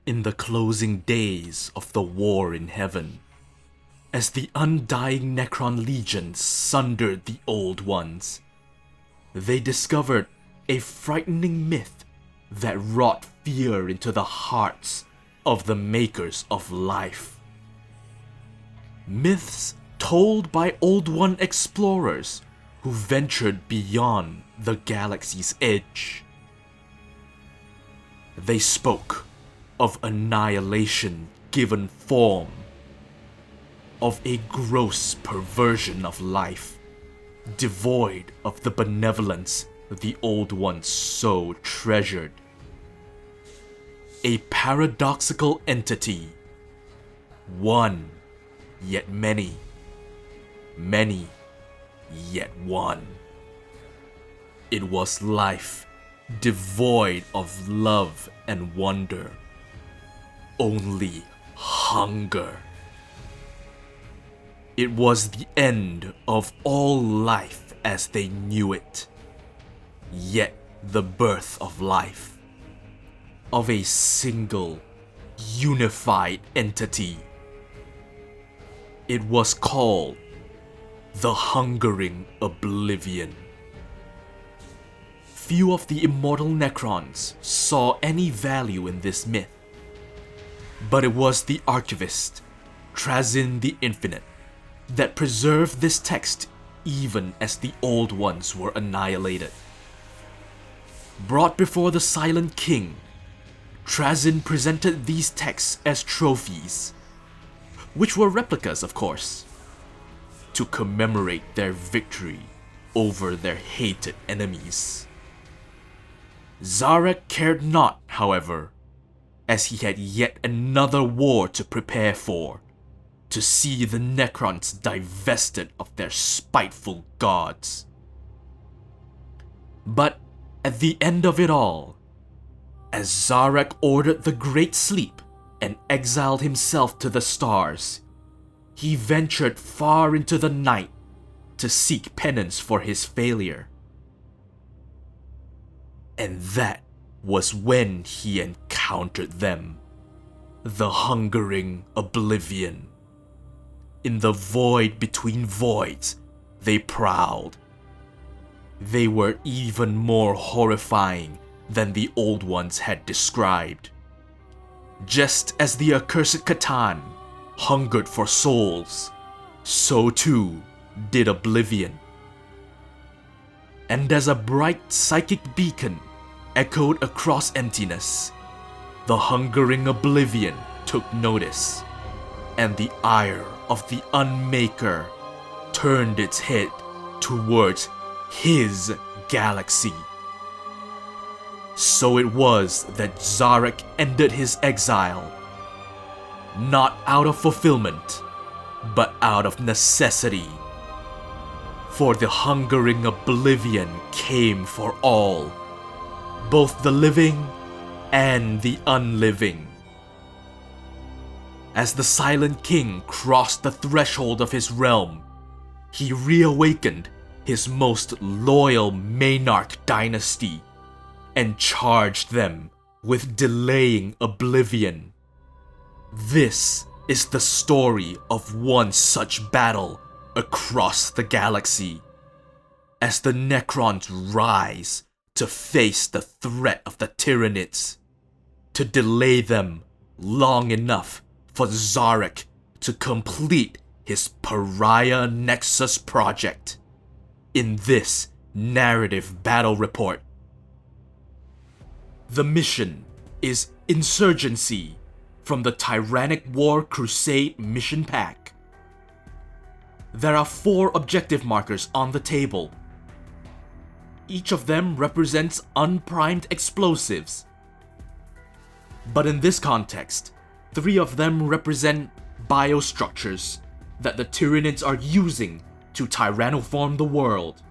in the closing days of the war in heaven, as the undying Necron legions sundered the old ones, they discovered a frightening myth that wrought fear into the hearts of the makers of life. Myths told by Old One explorers who ventured beyond the galaxy's edge. They spoke of annihilation given form, of a gross perversion of life, devoid of the benevolence the Old Ones so treasured. A paradoxical entity, one yet many, many yet one. It was life devoid of love and wonder, only hunger. It was the end of all life as they knew it, yet the birth of life, of a single, unified entity. It was called the Hungering Oblivion. Few of the immortal Necrons saw any value in this myth, but it was the archivist, Trazyn the Infinite, that preserved this text even as the Old Ones were annihilated. Brought before the Silent King, Trazyn presented these texts as trophies, which were replicas of course, to commemorate their victory over their hated enemies. Zarek cared not, however, as he had yet another war to prepare for, to see the Necrons divested of their spiteful gods. But at the end of it all, as Zarek ordered the Great Sleep and exiled himself to the stars, he ventured far into the night to seek penance for his failure. And that was when he encountered them, the Hungering Oblivion. In the void between voids, they prowled. They were even more horrifying than the Old Ones had described. Just as the accursed Catan hungered for souls, so too did Oblivion. And as a bright psychic beacon echoed across emptiness, the Hungering Oblivion took notice, and the ire of the Unmaker turned its head towards his galaxy. So it was that Zarek ended his exile, not out of fulfillment, but out of necessity. For the Hungering Oblivion came for all, both the living and the unliving. As the Silent King crossed the threshold of his realm, he reawakened his most loyal Maynarch dynasty and charged them with delaying oblivion. This is the story of one such battle across the galaxy, as the Necrons rise to face the threat of the Tyranids, to delay them long enough for Zarek to complete his Pariah Nexus project in this narrative battle report. The mission is Insurgency from the Tyrannic War Crusade mission pack. There are 4 objective markers on the table. Each of them represents unprimed explosives. But in this context, 3 of them represent biostructures that the Tyranids are using to tyrannoform the world,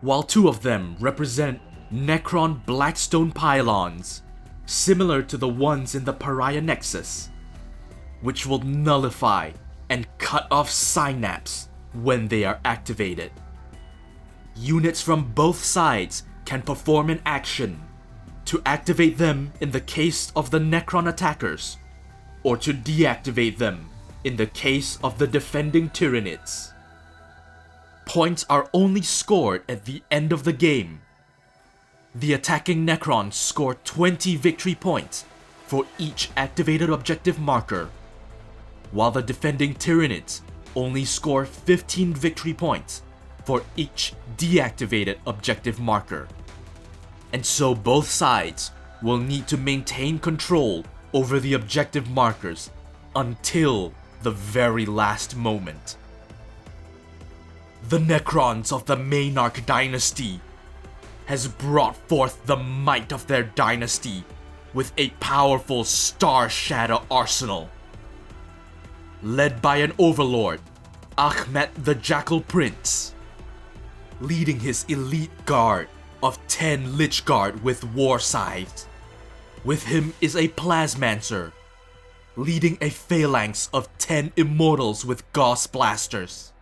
while 2 of them represent Necron Blackstone pylons, similar to the ones in the Pariah Nexus, which will nullify and cut off synapse when they are activated. Units from both sides can perform an action, to activate them in the case of the Necron attackers, or to deactivate them in the case of the defending Tyranids. Points are only scored at the end of the game. The attacking Necrons score 20 victory points for each activated objective marker, while the defending Tyranids only score 15 victory points for each deactivated objective marker. And so both sides will need to maintain control over the objective markers until the very last moment. The Necrons of the Maynarch dynasty has brought forth the might of their dynasty with a powerful Star Shadow arsenal. Led by an overlord, Akhmet the Jackal Prince, leading his elite guard of 10 Lich Guard with war scythes. With him is a Plasmancer, leading a phalanx of 10 Immortals with Gauss Blasters,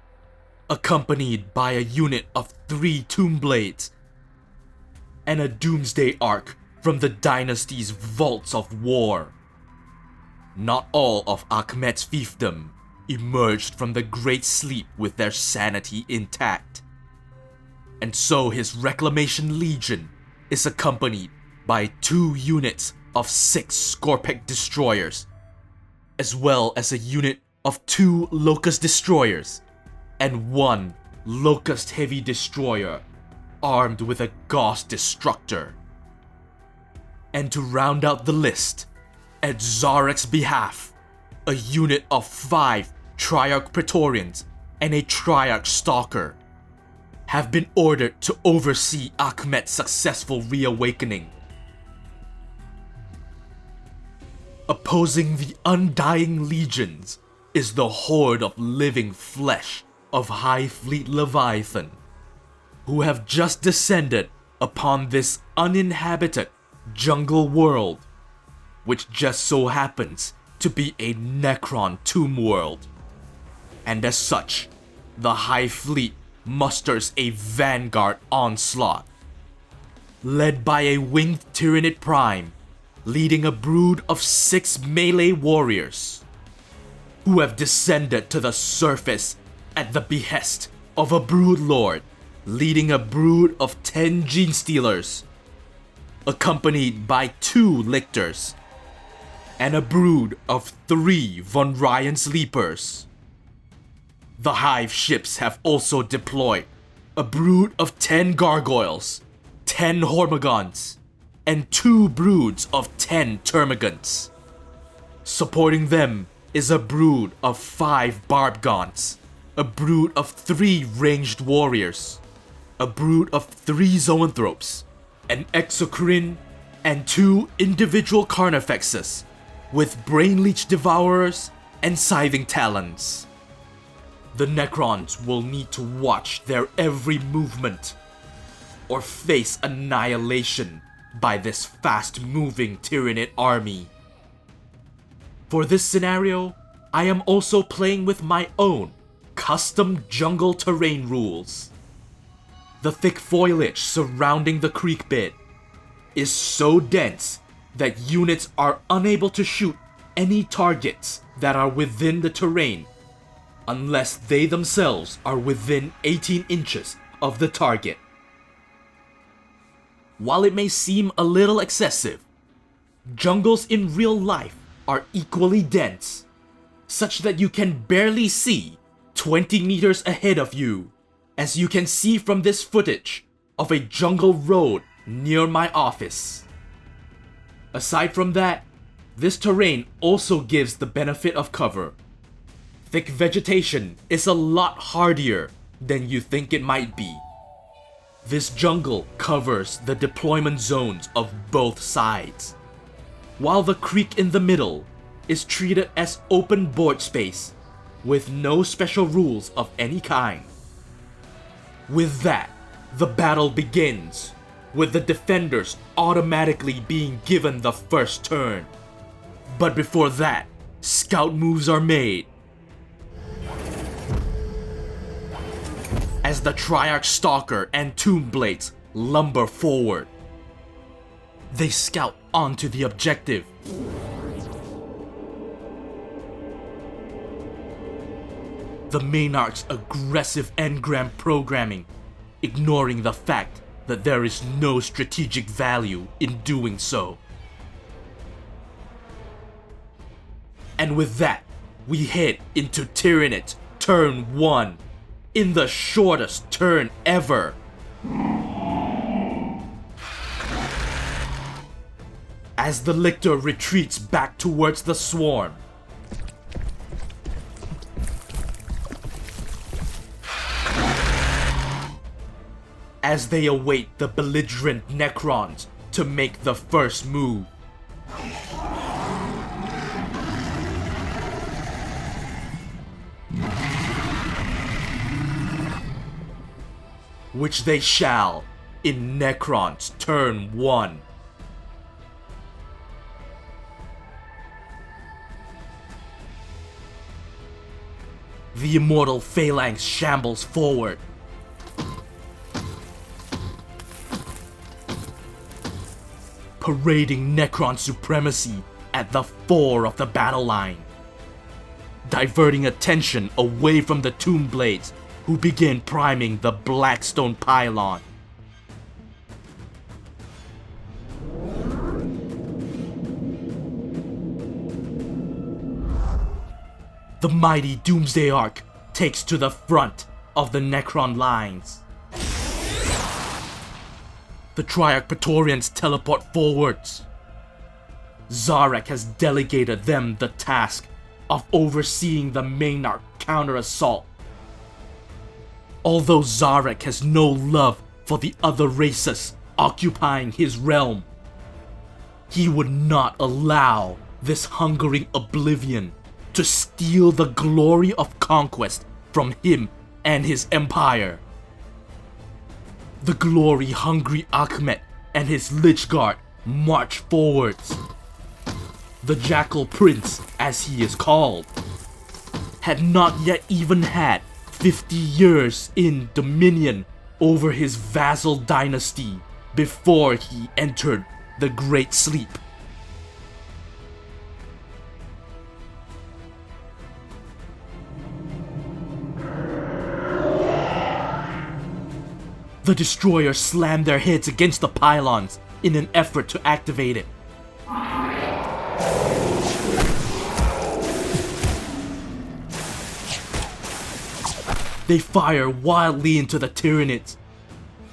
accompanied by a unit of 3 Tomb Blades, and a Doomsday Ark from the dynasty's Vaults of War. Not all of Akhmet's fiefdom emerged from the Great Sleep with their sanity intact, and so his Reclamation Legion is accompanied by 2 units of 6 Scorpic Destroyers, as well as a unit of 2 Locust Destroyers and 1 Locust Heavy Destroyer armed with a Gauss Destructor. And to round out the list, at Zarek's behalf, a unit of 5 Triarch Praetorians and a Triarch Stalker have been ordered to oversee Akhmet's successful reawakening. Opposing the undying legions is the horde of living flesh of High Fleet Leviathan, who have just descended upon this uninhabited jungle world, which just so happens to be a Necron tomb world. And as such, the High Fleet musters a vanguard onslaught, led by a winged Tyranid Prime, leading a brood of 6 melee warriors, who have descended to the surface at the behest of a brood lord, leading a brood of 10 Genestealers, accompanied by 2 Lictors, and a brood of 3 Von Ryan's Leapers. The Hive ships have also deployed a brood of 10 Gargoyles, 10 Hormigons, and 2 broods of 10 Termagants. Supporting them is a brood of 5 Barbgons, a brood of 3 Ranged Warriors, a brood of 3 Zoanthropes, an Exocrine, and 2 individual Carnifexes with Brainleech Devourers and Scything Talons. The Necrons will need to watch their every movement, or face annihilation by this fast-moving Tyranid army. For this scenario, I am also playing with my own custom jungle terrain rules. The thick foliage surrounding the creek bed is so dense that units are unable to shoot any targets that are within the terrain unless they themselves are within 18 inches of the target. While it may seem a little excessive, jungles in real life are equally dense, such that you can barely see 20 meters ahead of you, as you can see from this footage of a jungle road near my office. Aside from that, this terrain also gives the benefit of cover. Thick vegetation is a lot hardier than you think it might be. This jungle covers the deployment zones of both sides, while the creek in the middle is treated as open board space with no special rules of any kind. With that, the battle begins, with the defenders automatically being given the first turn. But before that, scout moves are made. As the Triarch Stalker and Tomb Blades lumber forward. They scout onto the objective. The Maynard's aggressive engram programming, ignoring the fact that there is no strategic value in doing so. And with that, we head into Tyranids turn 1, in the shortest turn ever. As the Lictor retreats back towards the swarm, as they await the belligerent Necrons to make the first move. Which they shall in Necrons turn 1. The immortal phalanx shambles forward. Parading Necron supremacy at the fore of the battle line, diverting attention away from the Tomb Blades who begin priming the Blackstone pylon. The mighty Doomsday Arc takes to the front of the Necron lines. The Triarch Praetorians teleport forwards. Zarek has delegated them the task of overseeing the Maynard counter-assault. Although Zarek has no love for the other races occupying his realm, he would not allow this Hungering Oblivion to steal the glory of conquest from him and his empire. The glory-hungry Akhmet and his Lich Guard march forwards. The Jackal Prince, as he is called, had not yet even had 50 years in dominion over his vassal dynasty before he entered the Great Sleep. The destroyers slam their heads against the pylons in an effort to activate it. They fire wildly into the Tyranids,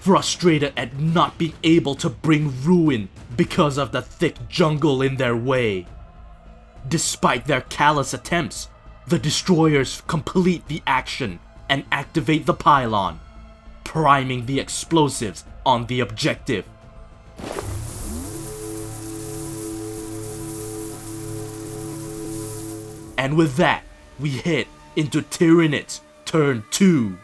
frustrated at not being able to bring ruin because of the thick jungle in their way. Despite their callous attempts, the destroyers complete the action and activate the pylon, priming the explosives on the objective. And with that, we head into Tyranids turn 2.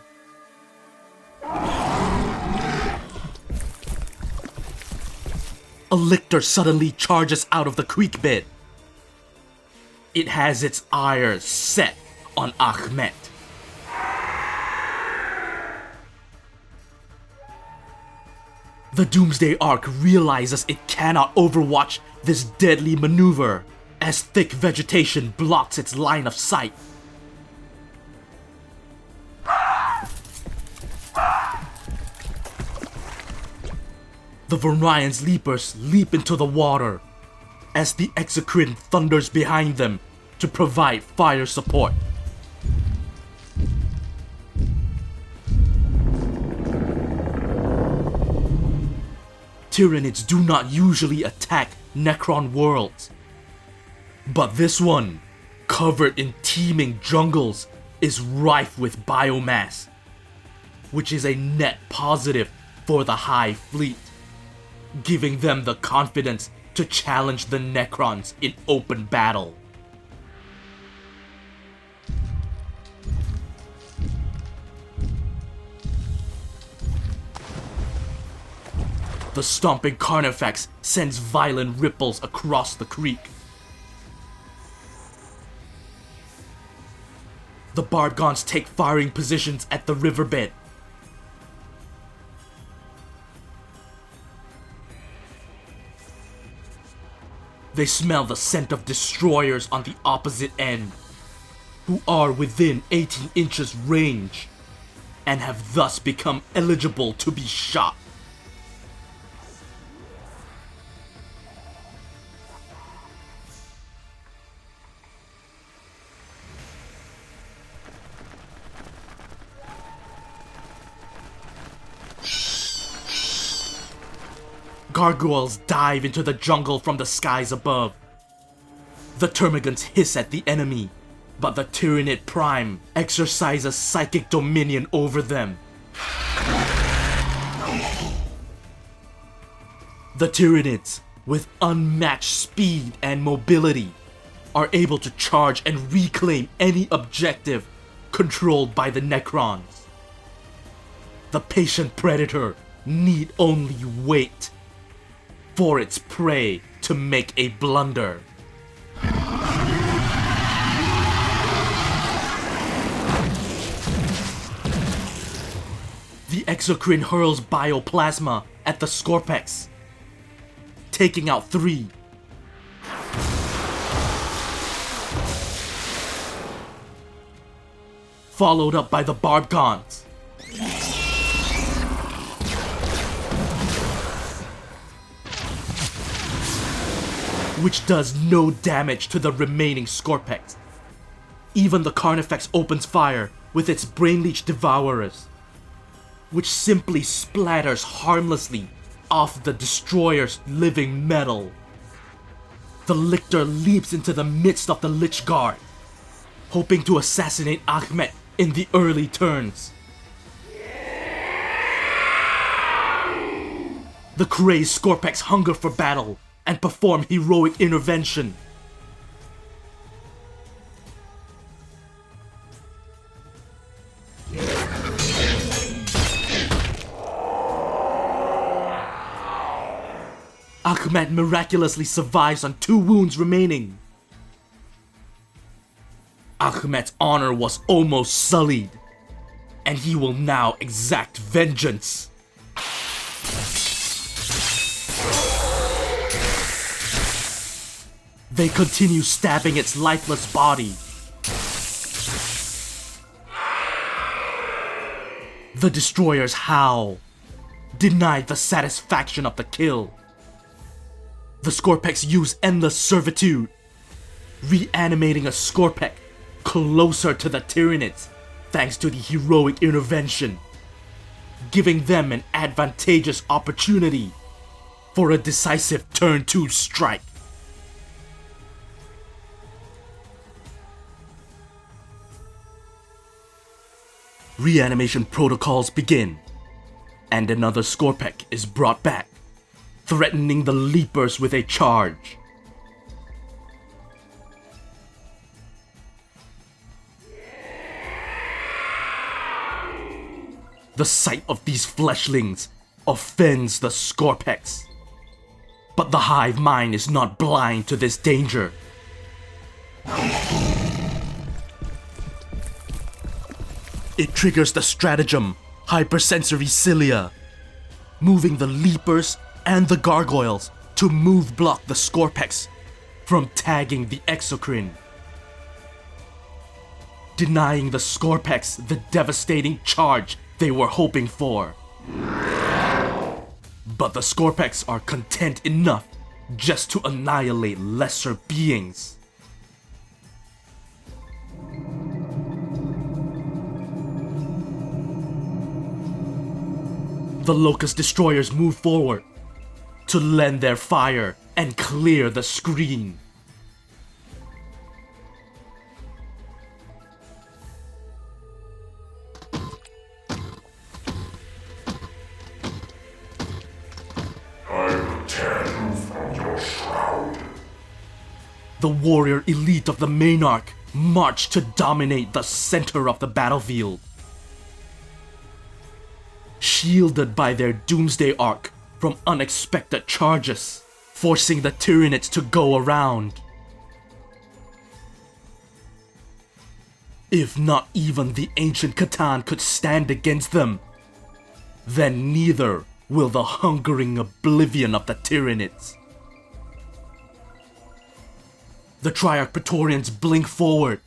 A lictor suddenly charges out of the creek bed. It has its ire set on Akhmet. The Doomsday Arc realizes it cannot overwatch this deadly maneuver, as thick vegetation blocks its line of sight. The Vermion's leapers leap into the water, as the Exocrine thunders behind them to provide fire support. Tyranids do not usually attack Necron worlds, but this one, covered in teeming jungles, is rife with biomass, which is a net positive for the Hive Fleet, giving them the confidence to challenge the Necrons in open battle. The stomping Carnifex sends violent ripples across the creek. The Bardgons take firing positions at the riverbed. They smell the scent of destroyers on the opposite end, who are within 18 inches range, and have thus become eligible to be shot. Gargoyles dive into the jungle from the skies above. The termagants hiss at the enemy, but the Tyranid Prime exercises psychic dominion over them. The Tyranids, with unmatched speed and mobility, are able to charge and reclaim any objective controlled by the Necrons. The patient predator need only wait for its prey to make a blunder. The exocrine hurls bioplasma at the Scorpex, taking out 3. Followed up by the Barbgons. Which does no damage to the remaining Scorpex. Even the Carnifex opens fire with its Brainleech Devourers, which simply splatters harmlessly off the destroyer's living metal. The Lictor leaps into the midst of the Lich Guard, hoping to assassinate Ahmed in the early turns. The crazed Scorpex hunger for battle and perform heroic intervention. Ahmed miraculously survives on 2 wounds remaining. Ahmed's honor was almost sullied, and he will now exact vengeance. They continue stabbing its lifeless body. The destroyers howl, denied the satisfaction of the kill. The Scorpex use endless servitude, reanimating a Scorpec closer to the Tyranids thanks to the heroic intervention, giving them an advantageous opportunity for a decisive turn 2 strike. Reanimation protocols begin, and another Scorpec is brought back, threatening the Leapers with a charge. The sight of these fleshlings offends the Scorpex, but the hive mind is not blind to this danger. It triggers the stratagem Hypersensory Cilia, moving the Leapers and the Gargoyles to move block the Scorpex from tagging the exocrine, denying the Scorpex the devastating charge they were hoping for. But the Scorpex are content enough just to annihilate lesser beings. The Locust Destroyers move forward to lend their fire and clear the screen. I will tear you from your shroud. The warrior elite of the Maynarch march to dominate the center of the battlefield. Shielded by their Doomsday Arc from unexpected charges, forcing the Tyranids to go around. If not even the ancient Catan could stand against them, then neither will the Hungering Oblivion of the Tyranids. The Triarch Praetorians blink forward,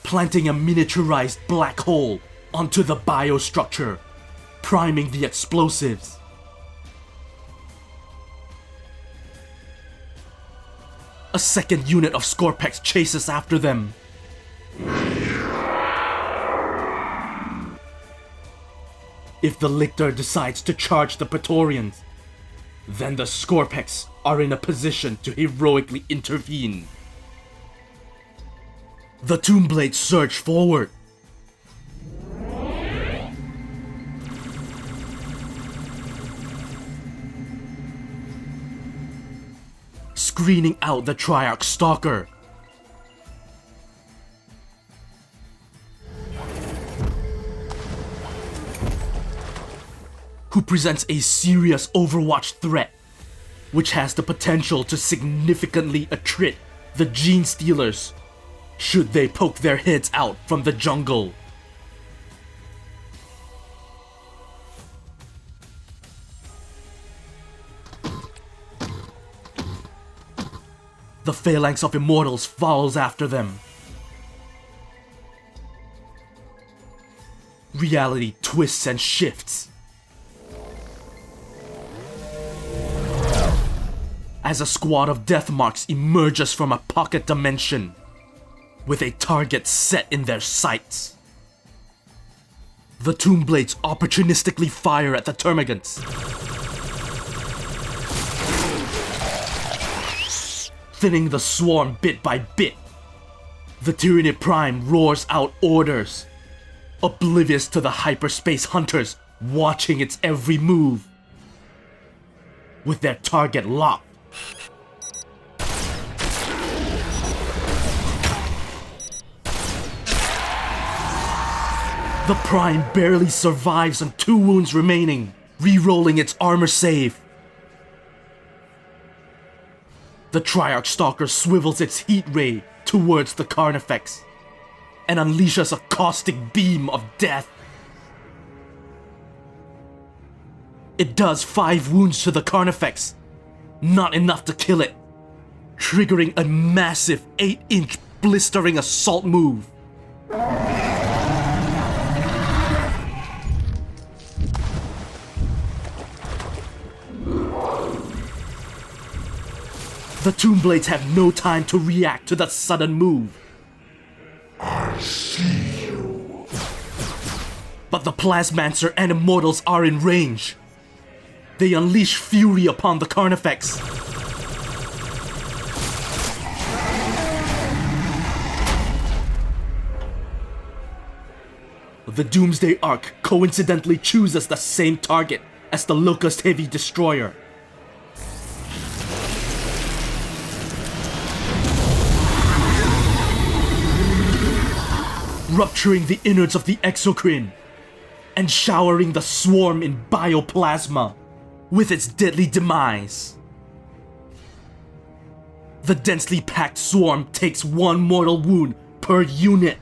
planting a miniaturized black hole onto the biostructure, priming the explosives. A second unit of Scorpex chases after them. If the Lictor decides to charge the Praetorians, then the Scorpex are in a position to heroically intervene. The Tombblades surge forward. Screening out the Triarch Stalker. Who presents a serious Overwatch threat, which has the potential to significantly attrit the Gene Stealers should they poke their heads out from the jungle. The Phalanx of Immortals follows after them. Reality twists and shifts as a squad of Deathmarks emerges from a pocket dimension with a target set in their sights. The Tombblades opportunistically fire at the Termagants, thinning the swarm bit by bit. The Tyranid Prime roars out orders, oblivious to the hyperspace hunters watching its every move. With their target locked, the Prime barely survives on 2 wounds remaining, re-rolling its armor save. The Triarch Stalker swivels its heat ray towards the Carnifex and unleashes a caustic beam of death. It does 5 wounds to the Carnifex, not enough to kill it, triggering a massive 8-inch blistering assault move. The Tombblades have no time to react to that sudden move. I see you. But the Plasmancer and Immortals are in range. They unleash fury upon the Carnifex. The Doomsday Ark coincidentally chooses the same target as the Locust Heavy Destroyer. Rupturing the innards of the exocrine and showering the swarm in bioplasma with its deadly demise. The densely packed swarm takes 1 mortal wound per unit.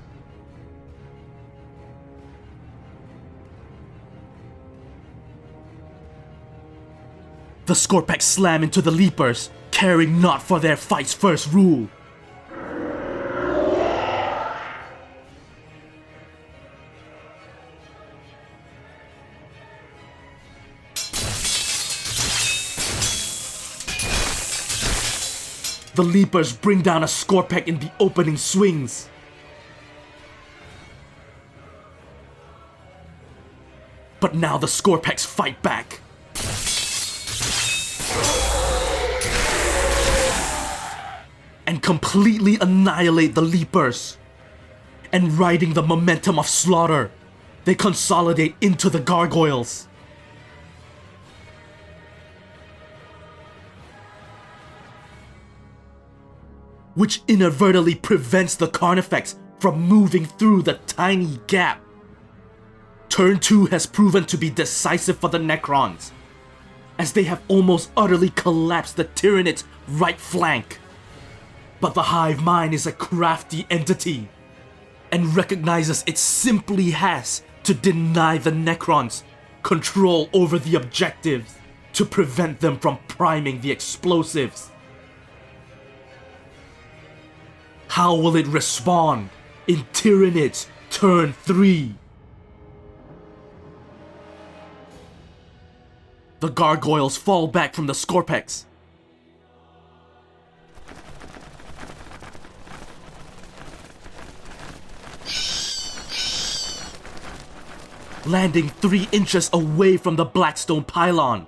The Scorpex slam into the Leapers, caring not for their fight's first rule. The Leapers bring down a Scorpec in the opening swings. But now the Scorpecs fight back. And completely annihilate the Leapers. And riding the momentum of slaughter, they consolidate into the Gargoyles. Which inadvertently prevents the Carnifex from moving through the tiny gap. Turn 2 has proven to be decisive for the Necrons, as they have almost utterly collapsed the Tyranids' right flank. But the Hive Mind is a crafty entity, and recognizes it simply has to deny the Necrons control over the objectives to prevent them from priming the explosives. How will it respond in Tyranids turn 3? The gargoyles fall back from the Scorpex. Landing 3 inches away from the Blackstone pylon.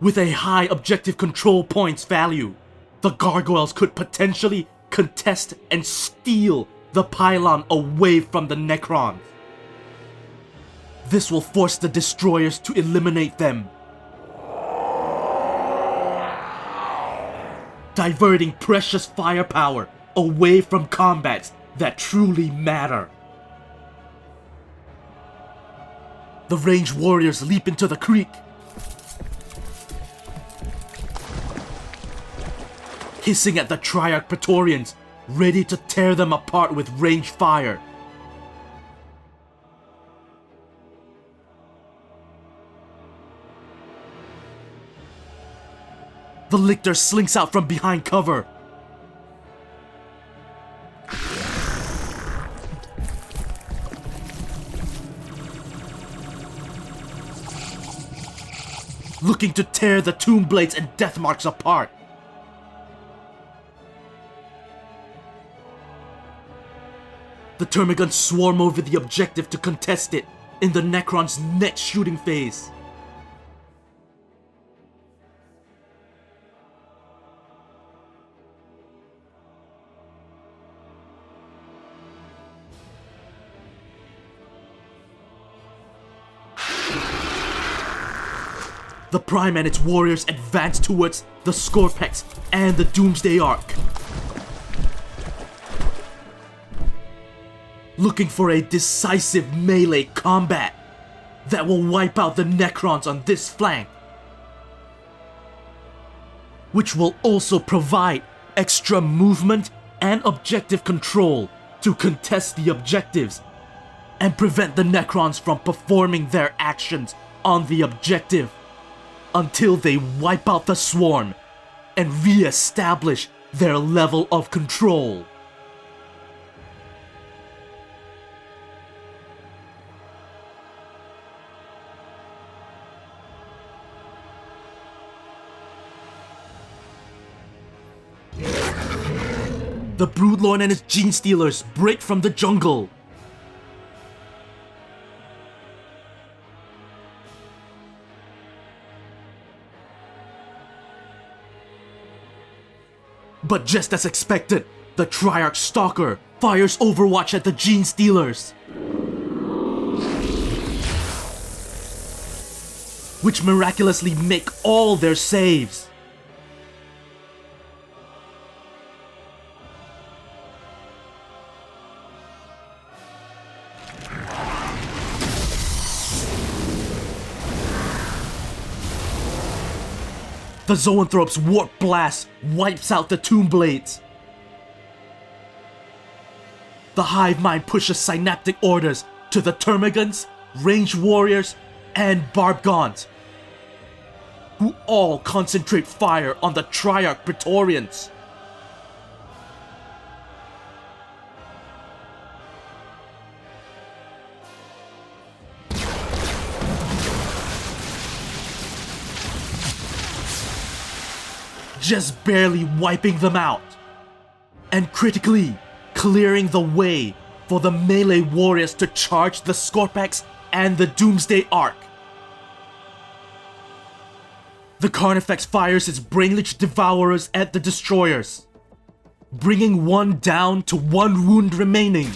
With a high objective control points value, the gargoyles could potentially contest and steal the pylon away from the Necrons. This will force the destroyers to eliminate them, diverting precious firepower away from combats that truly matter. The ranged warriors leap into the creek, hissing at the Triarch Praetorians, ready to tear them apart with ranged fire. The lictor slinks out from behind cover. Looking to tear the tomb blades and death marks apart. The termagants swarm over the objective to contest it in the Necron's next shooting phase. The Prime and its warriors advance towards the Scorpex and the Doomsday Ark, looking for a decisive melee combat that will wipe out the Necrons on this flank, which will also provide extra movement and objective control to contest the objectives and prevent the Necrons from performing their actions on the objective until they wipe out the swarm and re-establish their level of control. The Broodlord and his Gene Stealers break from the jungle. But just as expected, the Triarch Stalker fires Overwatch at the Gene Stealers, which miraculously make all their saves. The Zoanthrope's Warp Blast wipes out the Tomb Blades. The Hive Mind pushes synaptic orders to the Termagants, Ranged Warriors, and Barbgons, who all concentrate fire on the Triarch Praetorians. Just barely wiping them out, and critically clearing the way for the melee warriors to charge the Scorpex and the Doomsday Ark. The Carnifex fires its Brainlich Devourers at the Destroyers, bringing one down to 1 wound remaining.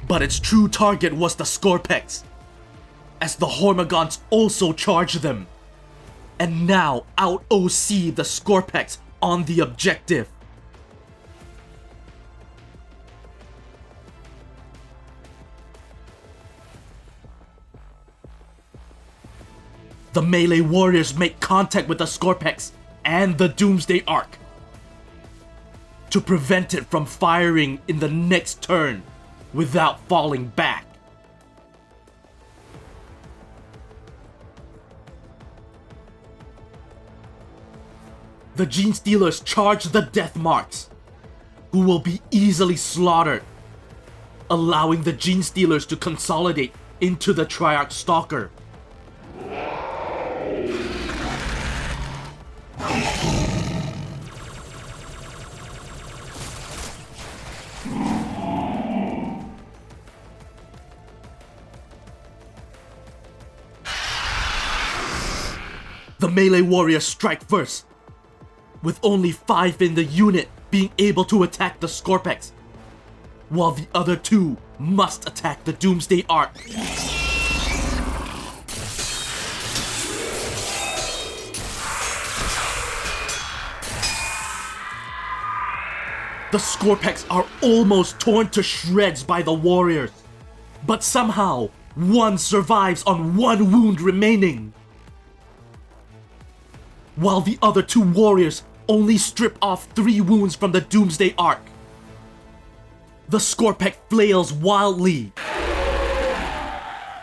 But its true target was the Scorpex, as the Hormagaunts also charged them, and now out-OC the Scorpex on the objective. The melee warriors make contact with the Scorpex and the Doomsday Ark to prevent it from firing in the next turn without falling back. The Gene Stealers charge the Death Marks, who will be easily slaughtered, allowing the Gene Stealers to consolidate into the Triarch Stalker. The melee warriors strike first, with only 5 in the unit being able to attack the Scorpex, while the other 2 must attack the Doomsday Ark. The Scorpex are almost torn to shreds by the warriors, but somehow one survives on 1 wound remaining, while the other 2 warriors only strip off 3 wounds from the Doomsday Ark. The Scorpex flails wildly,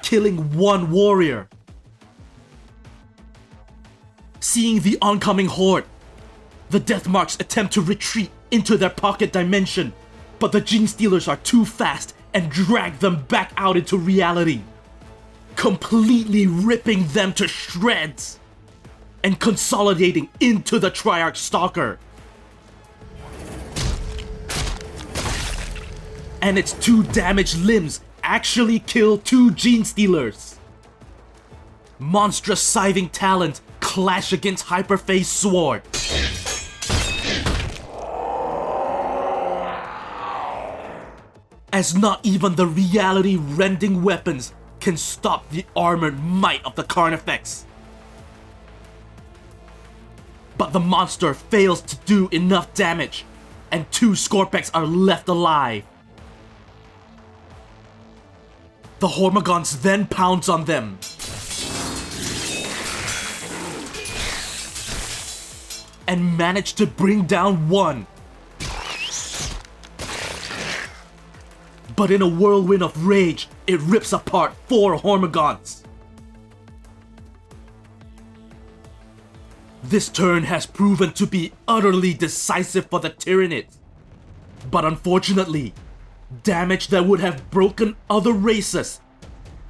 killing 1 warrior. Seeing the oncoming horde, the Deathmarks attempt to retreat into their pocket dimension, but the Gene Stealers are too fast and drag them back out into reality, completely ripping them to shreds and consolidating into the Triarch Stalker. And its 2 damaged limbs actually kill 2 Gene Stealers. Monstrous scything talons clash against Hyperphase Sword. As not even the reality-rending weapons can stop the armored might of the Carnifex. But the monster fails to do enough damage, and 2 Scorpex are left alive. The Hormagons then pounce on them, and manage to bring down 1. But in a whirlwind of rage, it rips apart 4 Hormagons. This turn has proven to be utterly decisive for the Tyranids, but unfortunately, damage that would have broken other races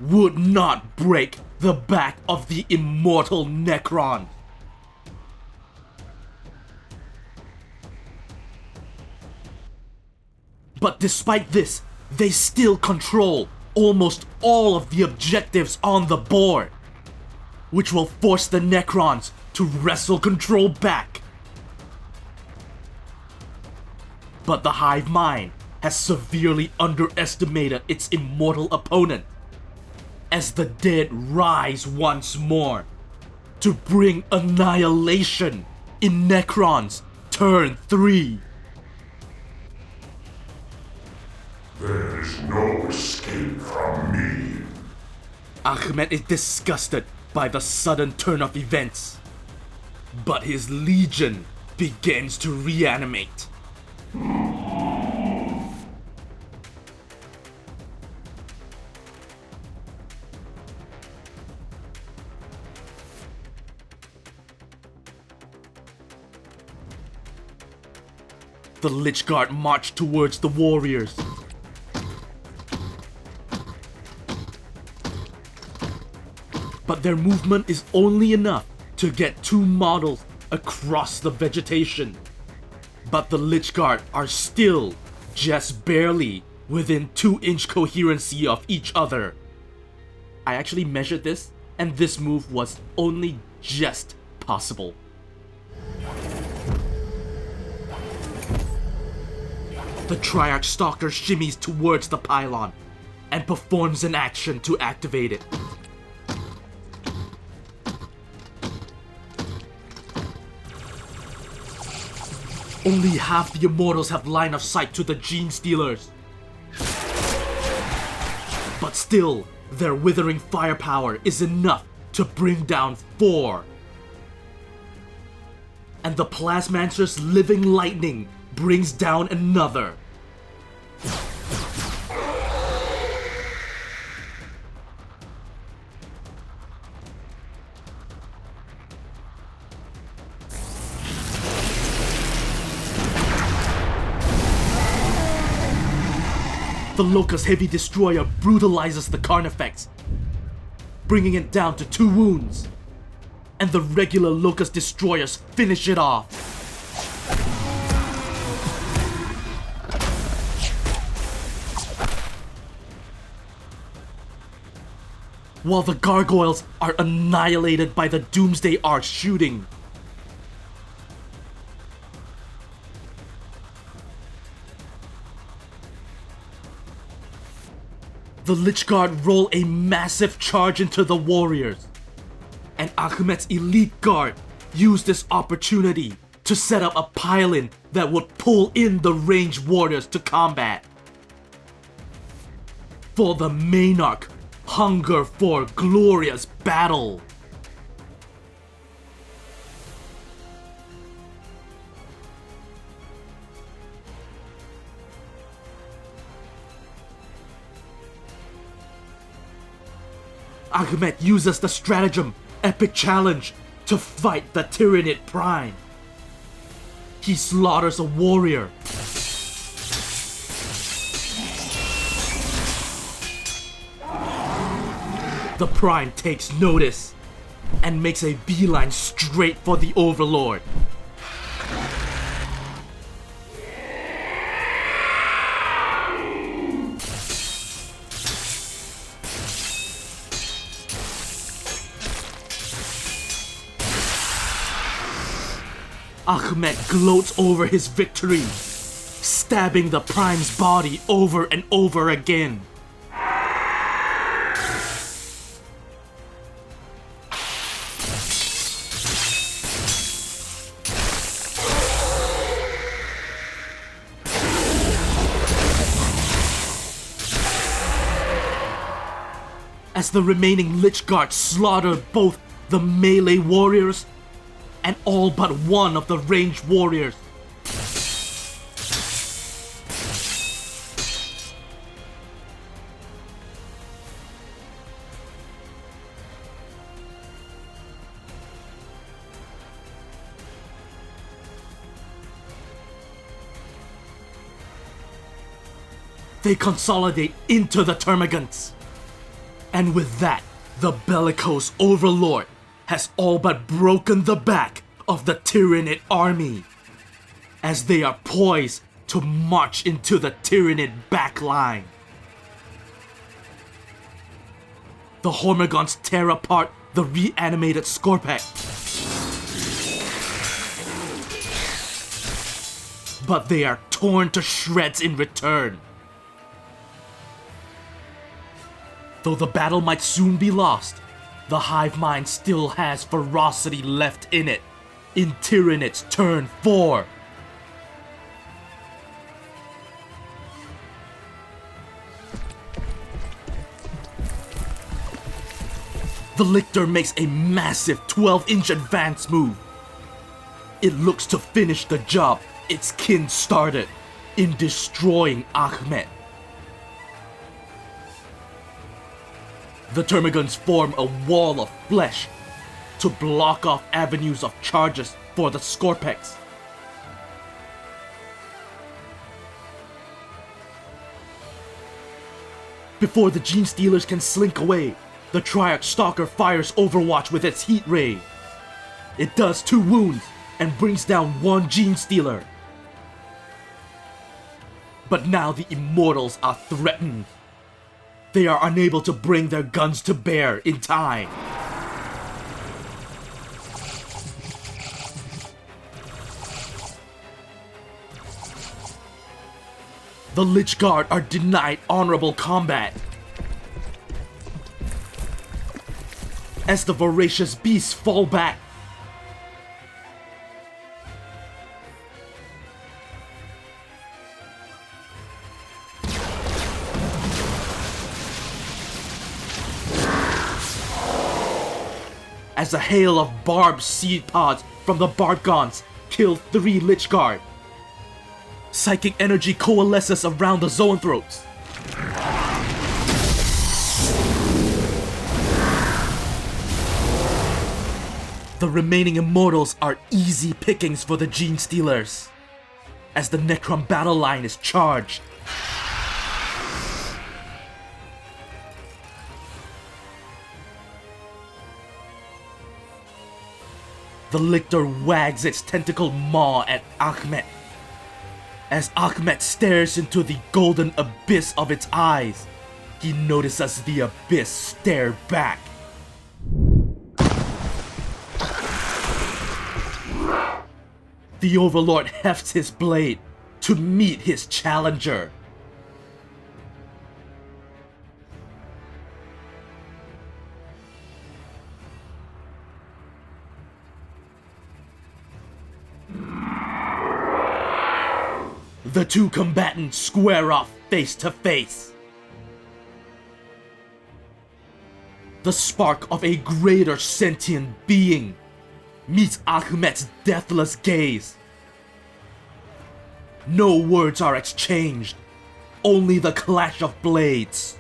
would not break the back of the immortal Necron. But despite this, they still control almost all of the objectives on the board, which will force the Necrons to wrestle control back. But the Hive Mind has severely underestimated its immortal opponent, as the dead rise once more to bring annihilation in Necrons turn 3. There is no escape from me. Ahmed is disgusted by the sudden turn of events, but his legion begins to reanimate. The Lich Guard march towards the warriors. But their movement is only enough to get 2 models across the vegetation. But the Lich Guard are still just barely within 2-inch coherency of each other. I actually measured this, and this move was only just possible. The Triarch Stalker shimmies towards the pylon and performs an action to activate it. Only half the Immortals have line of sight to the Gene Stealers. But still, their withering firepower is enough to bring down 4. And the Plasmancer's living lightning brings down another. The Locust Heavy Destroyer brutalizes the Carnifex, bringing it down to 2 wounds, and the regular Locust Destroyers finish it off. While the Gargoyles are annihilated by the Doomsday Arch shooting. The Lich Guard roll a massive charge into the warriors, and Ahmed's elite guard use this opportunity to set up a pile-in that would pull in the ranged warriors to combat. For the Maynarch hunger for glorious battle. Ahmed uses the stratagem Epic Challenge to fight the Tyranid Prime. He slaughters a warrior. The Prime takes notice and makes a beeline straight for the Overlord. Ahmed gloats over his victory, stabbing the Prime's body over and over again. As the remaining Lich Guard slaughter both the melee warriors and all but one of the ranged warriors. They consolidate into the Termagants. And with that, the bellicose Overlord has all but broken the back of the Tyranid army, as they are poised to march into the Tyranid backline. The Hormigons tear apart the reanimated Skorpek, but they are torn to shreds in return. Though the battle might soon be lost, the hive mind still has ferocity left in it in Tyranid's turn 4. The Lictor makes a massive 12-inch advance move. It looks to finish the job its kin started in destroying Ahmed. The Termagants form a wall of flesh to block off avenues of charges for the Skorpeks. Before the Gene Stealers can slink away, the Triarch Stalker fires Overwatch with its Heat Ray. It does 2 wounds and brings down 1 Gene Stealer. But now the Immortals are threatened. They are unable to bring their guns to bear in time. The Lich Guard are denied honorable combat, as the voracious beasts fall back. As a hail of barbed seed pods from the Barbgons kill 3 Lich Guard. Psychic energy coalesces around the zoanthropes. The remaining immortals are easy pickings for the Gene Stealers, as the Necron battle line is charged. The lictor wags its tentacled maw at Achmet. As Achmet stares into the golden abyss of its eyes, he notices the abyss stare back. The Overlord hefts his blade to meet his challenger. The two combatants square off face to face. The spark of a greater sentient being meets Achmet's deathless gaze. No words are exchanged, only the clash of blades.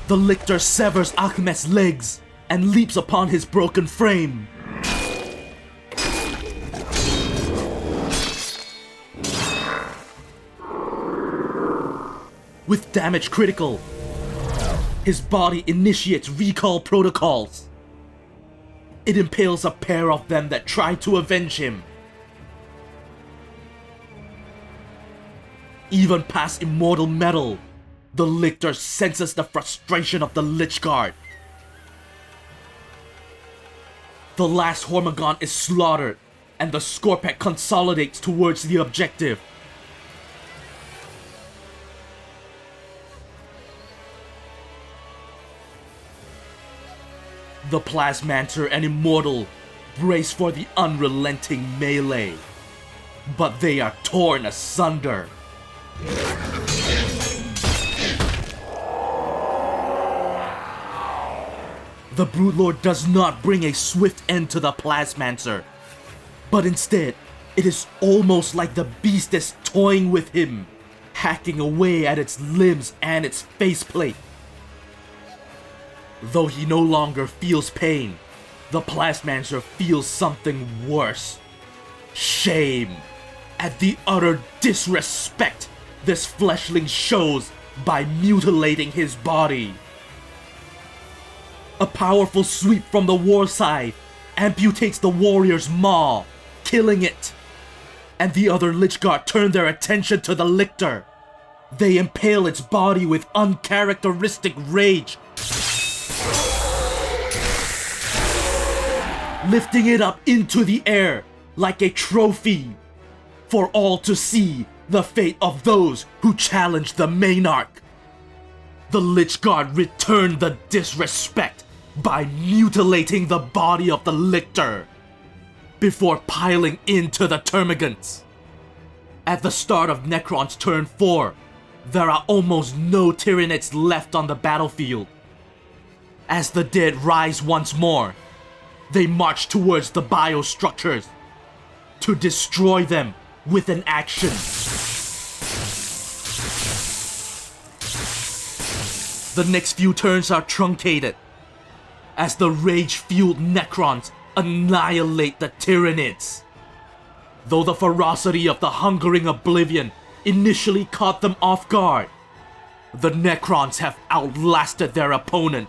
The lictor severs Achmet's legs and leaps upon his broken frame. With damage critical, his body initiates recall protocols. It impales a pair of them that try to avenge him. Even past immortal metal, the lictor senses the frustration of the Lich Guard. The last Hormagon is slaughtered, and the Scorpek consolidates towards the objective. The Plasmancer and Immortal brace for the unrelenting melee, but they are torn asunder. The Broodlord does not bring a swift end to the Plasmancer, but instead, it is almost like the beast is toying with him, hacking away at its limbs and its faceplate. Though he no longer feels pain, the Plasmancer feels something worse. Shame at the utter disrespect this fleshling shows by mutilating his body. A powerful sweep from the war scythe amputates the warrior's maw, killing it. And the other Lich Guard turn their attention to the lictor. They impale its body with uncharacteristic rage, lifting it up into the air like a trophy for all to see the fate of those who challenge the Maynarch. The Lich Guard return the disrespect by mutilating the body of the lictor before piling into the termagants. At the start of Necron's turn 4, there are almost no Tyranids left on the battlefield. As the dead rise once more, they march towards the biostructures to destroy them with an action. The next few turns are truncated as the rage-fueled Necrons annihilate the Tyranids. Though the ferocity of the Hungering Oblivion initially caught them off guard, the Necrons have outlasted their opponent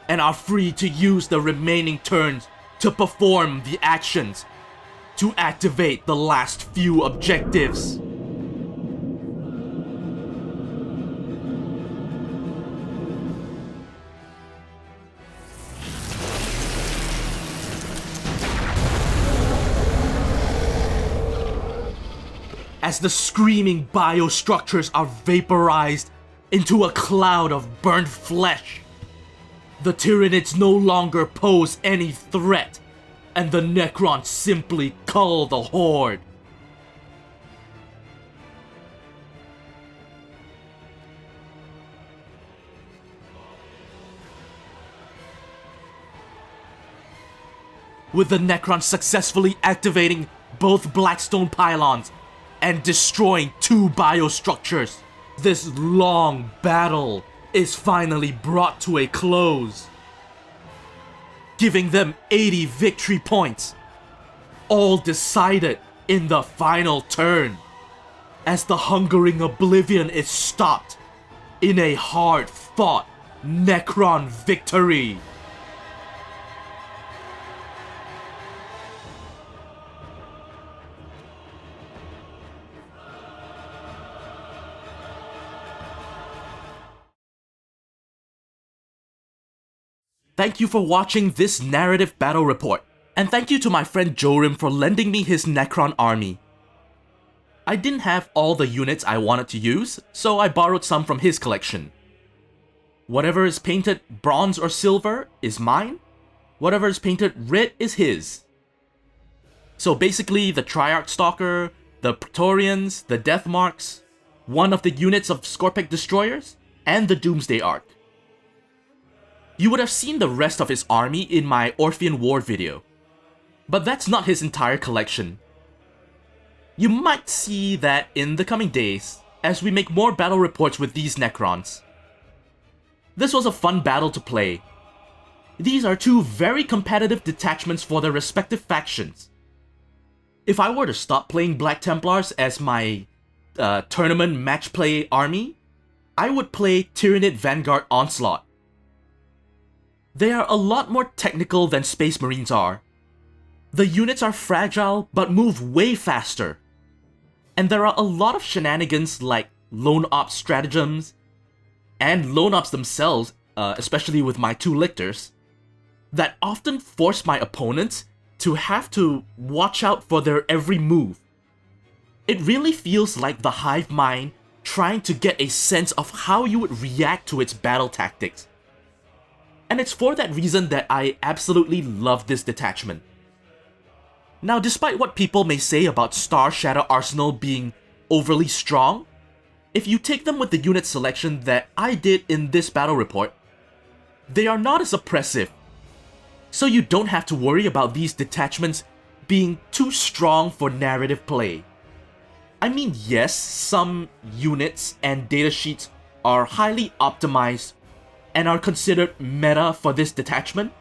and are free to use the remaining turns to perform the actions to activate the last few objectives. As the screaming biostructures are vaporized into a cloud of burnt flesh, the Tyranids no longer pose any threat, and the Necrons simply cull the Horde. with the Necrons successfully activating both Blackstone pylons and destroying 2 biostructures. This long battle is finally brought to a close, giving them 80 victory points, all decided in the final turn, as the Hungering Oblivion is stopped in a hard-fought Necron victory. Thank you for watching this narrative battle report, and thank you to my friend Jorim for lending me his Necron army. I didn't have all the units I wanted to use, so I borrowed some from his collection. Whatever is painted bronze or silver is mine, whatever is painted red is his. So basically the Triarch Stalker, the Praetorians, the Death Marks, one of the units of Scorpic Destroyers, and the Doomsday Arc. You would have seen the rest of his army in my Orphean War video, but that's not his entire collection. You might see that in the coming days, as we make more battle reports with these Necrons. This was a fun battle to play. These are 2 very competitive detachments for their respective factions. If I were to stop playing Black Templars as my tournament match play army, I would play Tyranid Vanguard Onslaught. They are a lot more technical than Space Marines are. The units are fragile but move way faster. And there are a lot of shenanigans like Lone Ops stratagems, and Lone Ops themselves, especially with my 2 Lictors, that often force my opponents to have to watch out for their every move. It really feels like the hive mind trying to get a sense of how you would react to its battle tactics. And it's for that reason that I absolutely love this detachment. Now, despite what people may say about Star Shadow Arsenal being overly strong, if you take them with the unit selection that I did in this battle report, they are not as oppressive. So you don't have to worry about these detachments being too strong for narrative play. I mean, yes, some units and datasheets are highly optimized and are considered meta for this detachment,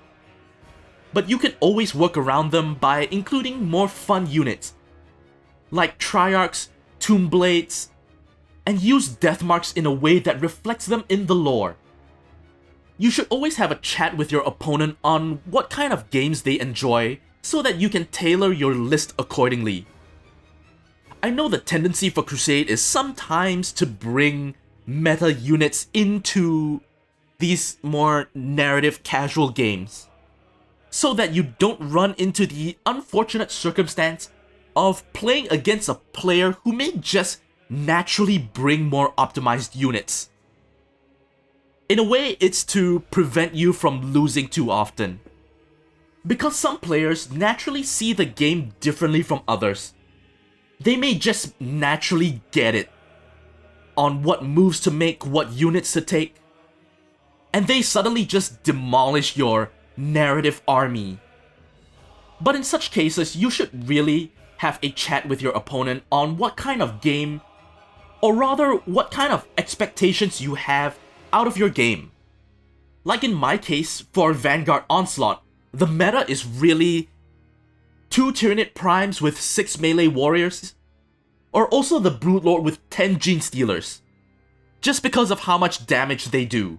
but you can always work around them by including more fun units, like Triarchs, Tombblades, and use Death Marks in a way that reflects them in the lore. You should always have a chat with your opponent on what kind of games they enjoy so that you can tailor your list accordingly. I know the tendency for Crusade is sometimes to bring meta units into these more narrative casual games, so that you don't run into the unfortunate circumstance of playing against a player who may just naturally bring more optimized units. In a way, it's to prevent you from losing too often. Because some players naturally see the game differently from others. They may just naturally get it on what moves to make, what units to take, and they suddenly just demolish your narrative army. But in such cases, you should really have a chat with your opponent on what kind of game, or rather, what kind of expectations you have out of your game. Like in my case, for Vanguard Onslaught, the meta is really 2 Tyranid Primes with 6 melee warriors, or also the Broodlord with 10 Gene Stealers, just because of how much damage they do.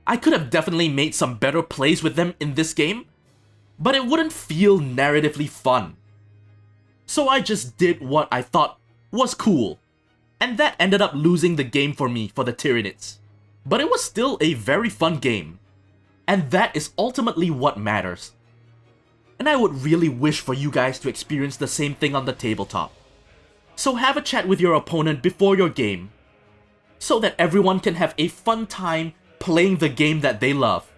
I could have definitely made some better plays with them in this game, but it wouldn't feel narratively fun. So I just did what I thought was cool, and that ended up losing the game for me for the Tyranids. But it was still a very fun game, and that is ultimately what matters. And I would really wish for you guys to experience the same thing on the tabletop. So have a chat with your opponent before your game, so that everyone can have a fun time playing the game that they love.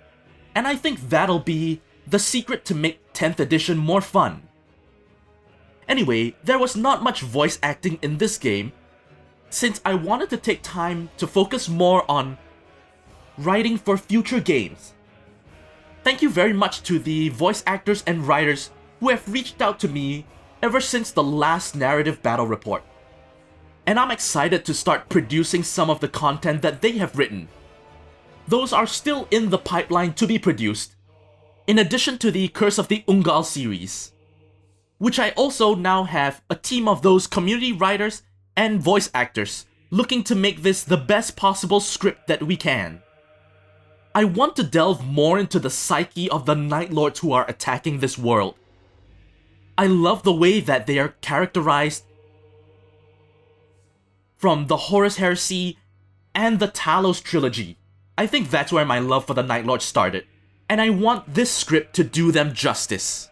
And I think that'll be the secret to make 10th edition more fun. Anyway, there was not much voice acting in this game, since I wanted to take time to focus more on writing for future games. Thank you very much to the voice actors and writers who have reached out to me ever since the last narrative battle report. And I'm excited to start producing some of the content that they have written. Those are still in the pipeline to be produced, in addition to the Curse of the Ungal series, which I also now have a team of those community writers and voice actors looking to make this the best possible script that we can. I want to delve more into the psyche of the Night Lords who are attacking this world. I love the way that they are characterized from the Horus Heresy and the Talos trilogy. I think that's where my love for the Night Lords started, and I want this script to do them justice.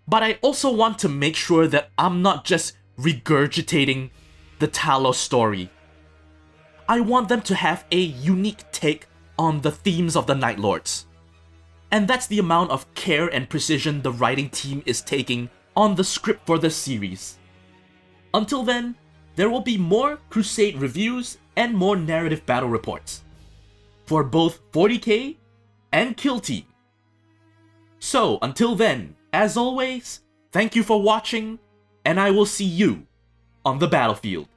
But I also want to make sure that I'm not just regurgitating the Talos story. I want them to have a unique take on the themes of the Night Lords. And that's the amount of care and precision the writing team is taking on the script for this series. Until then, there will be more Crusade reviews and more narrative battle reports for both 40k and Kill Team. So until then, as always, thank you for watching, and I will see you on the battlefield.